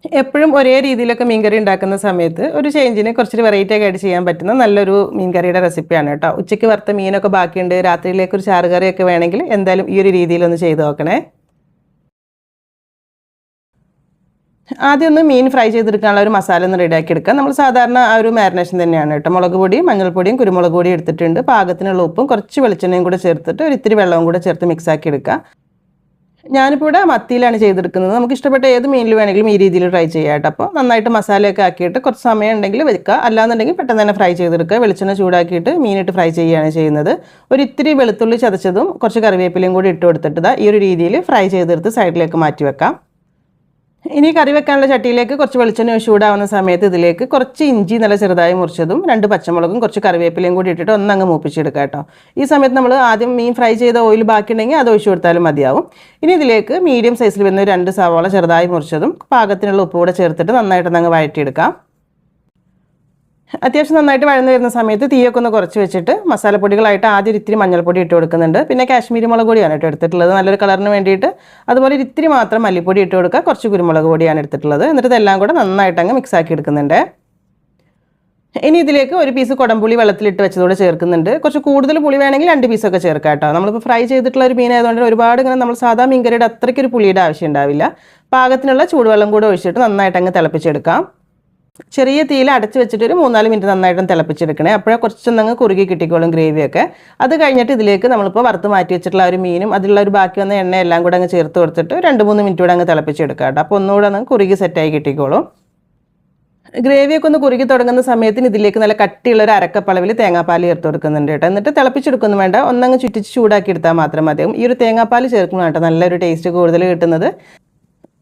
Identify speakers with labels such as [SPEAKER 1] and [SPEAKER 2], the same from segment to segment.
[SPEAKER 1] എപ്പോഴും ഒരേ രീതിയിലൊക്കെ മീൻകറി ഉണ്ടാക്കുന്ന സമയത്ത് ഒരു ചേഞ്ചിന് കുറച്ചൊരു വെറൈറ്റി ഒക്കെ ആയിട്ട് ചെയ്യാൻ പറ്റുന്ന നല്ലൊരു മീൻകറിയുടെ റെസിപ്പിയാണ് കേട്ടോ. ഉച്ചയ്ക്ക് വറുത്ത മീനൊക്കെ ബാക്കിയുണ്ട്, രാത്രിയിലേക്ക് ഒരു ചാറുകറിയൊക്കെ വേണമെങ്കിൽ എന്തായാലും ഈ ഒരു രീതിയിലൊന്ന് ചെയ്ത് നോക്കണേ. ആദ്യം ഒന്ന് മീൻ ഫ്രൈ ചെയ്തെടുക്കാനുള്ള ഒരു മസാല ഒന്ന് റെഡിയാക്കി എടുക്കുക. നമ്മൾ സാധാരണ ആ ഒരു മാരിനേഷൻ തന്നെയാണ് കേട്ടോ. മുളക് പൊടിയും മഞ്ഞൾപ്പൊടിയും കുരുമുളക് പൊടിയും എടുത്തിട്ടുണ്ട്. പാകത്തിനുള്ള ഉപ്പും കുറച്ച് വെളിച്ചെണ്ണയും കൂടെ ചേർത്തിട്ട് ഒരു ഇത്തിരി വെള്ളവും കൂടെ ചേർത്ത് മിക്സാക്കി എടുക്കുക. ഞാനിപ്പോൾ ഇവിടെ മത്തിയിലാണ് ചെയ്തെടുക്കുന്നത്. നമുക്ക് ഇഷ്ടപ്പെട്ട ഏത് മീനിൽ വേണമെങ്കിലും ഈ രീതിയിൽ ട്രൈ ചെയ്യാം കേട്ടോ. അപ്പോൾ നന്നായിട്ട് മസാലയൊക്കെ ആക്കിയിട്ട് കുറച്ച് സമയം ഉണ്ടെങ്കിൽ വെക്കുക, അല്ലാന്നുണ്ടെങ്കിൽ പെട്ടെന്ന് തന്നെ ഫ്രൈ ചെയ്തെടുക്കുക. വെളിച്ചെണ്ണ ചൂടാക്കിയിട്ട് മീനിട്ട് ഫ്രൈ ചെയ്യുകയാണ് ചെയ്യുന്നത്. ഒരു ഇത്തിരി വെളുത്തുള്ളി ചതച്ചതും കുറച്ച് കറിവേപ്പിലയും കൂടി ഇട്ട് കൊടുത്തിട്ട് ഈ ഒരു രീതിയിൽ ഫ്രൈ ചെയ്തെടുത്ത് സൈഡിലേക്ക് മാറ്റി വെക്കാം. ഇനി കറി വെക്കാനുള്ള ചട്ടിയിലേക്ക് കുറച്ച് വെളിച്ചെണ്ണ ചൂടാവുന്ന സമയത്ത് ഇതിലേക്ക് കുറച്ച് ഇഞ്ചി നല്ല ചെറുതായി മുറിച്ചതും 2 പച്ചമുളകും കുറച്ച് കറിവേപ്പിലയും കൂടി ഇട്ടിട്ട് ഒന്നങ്ങ് മൂപ്പിച്ചെടുക്കുക കേട്ടോ. ഈ സമയത്ത് നമ്മൾ ആദ്യം മീൻ ഫ്രൈ ചെയ്ത ഓയിൽ ബാക്കിയുണ്ടെങ്കിൽ അത് ഒഴിച്ചു കൊടുത്താലും മതിയാവും. ഇനി ഇതിലേക്ക് മീഡിയം സൈസിൽ വരുന്ന 2 സവാള ചെറുതായി മുറിച്ചതും പാകത്തിനുള്ള ഉപ്പ് കൂടെ ചേർത്തിട്ട് നന്നായിട്ടൊന്നങ്ങ് വഴറ്റിയെടുക്കാം. അത്യാവശ്യം നന്നായിട്ട് വഴന്നു വരുന്ന സമയത്ത് തീയൊക്കെ ഒന്ന് കുറച്ച് വെച്ചിട്ട് മസാലപ്പൊടികളായിട്ട് ആദ്യം ഇത്തിരി മഞ്ഞൾപ്പൊടി ഇട്ട് കൊടുക്കുന്നുണ്ട്. പിന്നെ കാശ്മീരി മുളക് പൊടിയാണ് കേട്ടോ എടുത്തിട്ടുള്ളത്, നല്ലൊരു കളറിന് വേണ്ടിയിട്ട്. അതുപോലെ ഇത്തിരി മാത്രം മല്ലിപ്പൊടി ഇട്ട് കൊടുക്കുക, കുറച്ച് കുരുമുളക് പൊടിയാണ് എടുത്തിട്ടുള്ളത്. എന്നിട്ട് ഇതെല്ലാം കൂടെ നന്നായിട്ട് അങ്ങ് മിക്സ് ആക്കി എടുക്കുന്നുണ്ട്. ഇനി ഇതിലേക്ക് ഒരു പീസ് കുടംപുളി വെള്ളത്തിലിട്ട് വെച്ചതോടെ ചേർക്കുന്നുണ്ട്. കുറച്ച് കൂടുതൽ പുളി വേണമെങ്കിൽ 2 പീസൊക്കെ ചേർക്കാം കേട്ടോ. നമ്മളിപ്പോൾ ഫ്രൈ ചെയ്തിട്ടുള്ള ഒരു മീൻ ആയതുകൊണ്ട് ഒരുപാട് ഇങ്ങനെ നമ്മൾ സാധാ മീൻകറിയുടെ അത്രയ്ക്കൊരു പുളിയുടെ ആവശ്യം ഉണ്ടാവില്ല. പാകത്തിനുള്ള ചൂടുവെള്ളം കൂടെ ഒഴിച്ചിട്ട് നന്നായിട്ട് അങ്ങ് തിളപ്പിച്ചെടുക്കാം. ചെറിയ തീയിൽ അടച്ച് വെച്ചിട്ട് ഒരു 3-4 മിനിറ്റ് നന്നായിട്ടും തിളപ്പിച്ചെടുക്കണേ. അപ്പോഴേ കുറച്ചൊന്നങ്ങ് കുറുകി കിട്ടിക്കോളും ഗ്രേവിയൊക്കെ. അത് കഴിഞ്ഞിട്ട് ഇതിലേക്ക് നമ്മളിപ്പോൾ വറുത്ത് മാറ്റി വെച്ചിട്ടുള്ള ഒരു മീനും അതിലുള്ള ഒരു ബാക്കി വന്ന എണ്ണ എല്ലാം കൂടെ അങ്ങ് ചേർത്ത് കൊടുത്തിട്ട് 2-3 മിനിറ്റ് കൂടെ അങ്ങ് തിളപ്പിച്ചെടുക്കുക കേട്ടോ. അപ്പോൾ ഒന്നുകൂടെ അങ്ങ് കുറുകി സെറ്റായി കിട്ടിക്കോളും. ഗ്രേവിയൊക്കെ ഒന്ന് കുറുകി തുടങ്ങുന്ന സമയത്തിന് ഇതിലേക്ക് നല്ല കട്ടിയുള്ള ഒരു അരക്കപ്പളവിൽ തേങ്ങാപ്പാൽ ചേർത്ത് കൊടുക്കുന്നുണ്ട് കേട്ടോ. എന്നിട്ട് തിളപ്പിച്ചെടുക്കൊന്നും വേണ്ട, ഒന്നങ്ങ് ചുറ്റിച്ച് ചൂടാക്കി എടുത്താൽ മാത്രം മതിയാവും. ഈ ഒരു തേങ്ങാപ്പാൽ ചേർക്കണം കേട്ടോ, നല്ലൊരു ടേസ്റ്റ് കൂടുതൽ കിട്ടുന്നത്.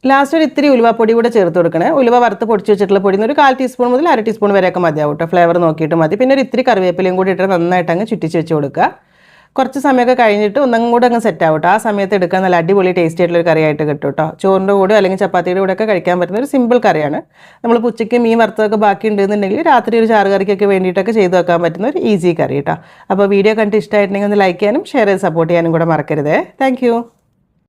[SPEAKER 1] ലാസ്റ്റ് ഒരു ഇത്തിരി ഉലുവാപ്പൊടി കൂടെ ചേർത്ത് കൊടുക്കണേ. ഉലുവ വറുത്ത് പൊടിച്ച് വെച്ചിട്ടുള്ള പൊടി ഒരു 1/4 ടീസ്പൂൺ മുതൽ 1/2 ടീസ്പൂൺ വരെയൊക്കെ മതിയാവും കേട്ടോ. ഫ്ലേവർ നോക്കിയിട്ട് മതി. പിന്നെ ഒരു ഇത്തിരി കറിവേപ്പിലയും കൂടി ഇട്ട് നന്നായിട്ട് അങ്ങ് ചുറ്റിച്ച് വെച്ച് കൊടുക്കുക. കുറച്ച് സമയമൊക്കെ കഴിഞ്ഞിട്ട് ഒന്നും കൂടെ അങ്ങ് സെറ്റ് ആവട്ടോ. ആ സമയത്ത് എടുക്കാൻ നല്ല അടിപൊളി ടേസ്റ്റ് ആയിട്ടുള്ളൊരു കറിയായിട്ട് കിട്ടും കേട്ടോ. ചോറിൻ്റെ കൂടെ അല്ലെങ്കിൽ ചപ്പാത്തിയുടെ കൂടെ ഒക്കെ കഴിക്കാൻ പറ്റുന്ന ഒരു സിമ്പിൾ കറിയാണ്. നമ്മൾ ഉച്ചയ്ക്ക് മീൻ വറുത്തതൊക്കെ ബാക്കി ഉണ്ടെന്നുണ്ടെങ്കിൽ രാത്രി ഒരു ചാറ് കറിക്കൊക്കെ വേണ്ടിയിട്ടൊക്കെ ചെയ്ത് വെക്കാൻ പറ്റുന്ന ഒരു ഈസി കറി കേട്ടോ. അപ്പോൾ വീഡിയോ കണ്ടിട്ട് ഇഷ്ടമായിട്ടുണ്ടെങ്കിൽ ഒന്ന് ലൈക്ക് ചെയ്യാനും ഷെയർ ചെയ്ത് സപ്പോർട്ട് ചെയ്യാനും കൂടെ മറക്കരുതേ. താങ്ക്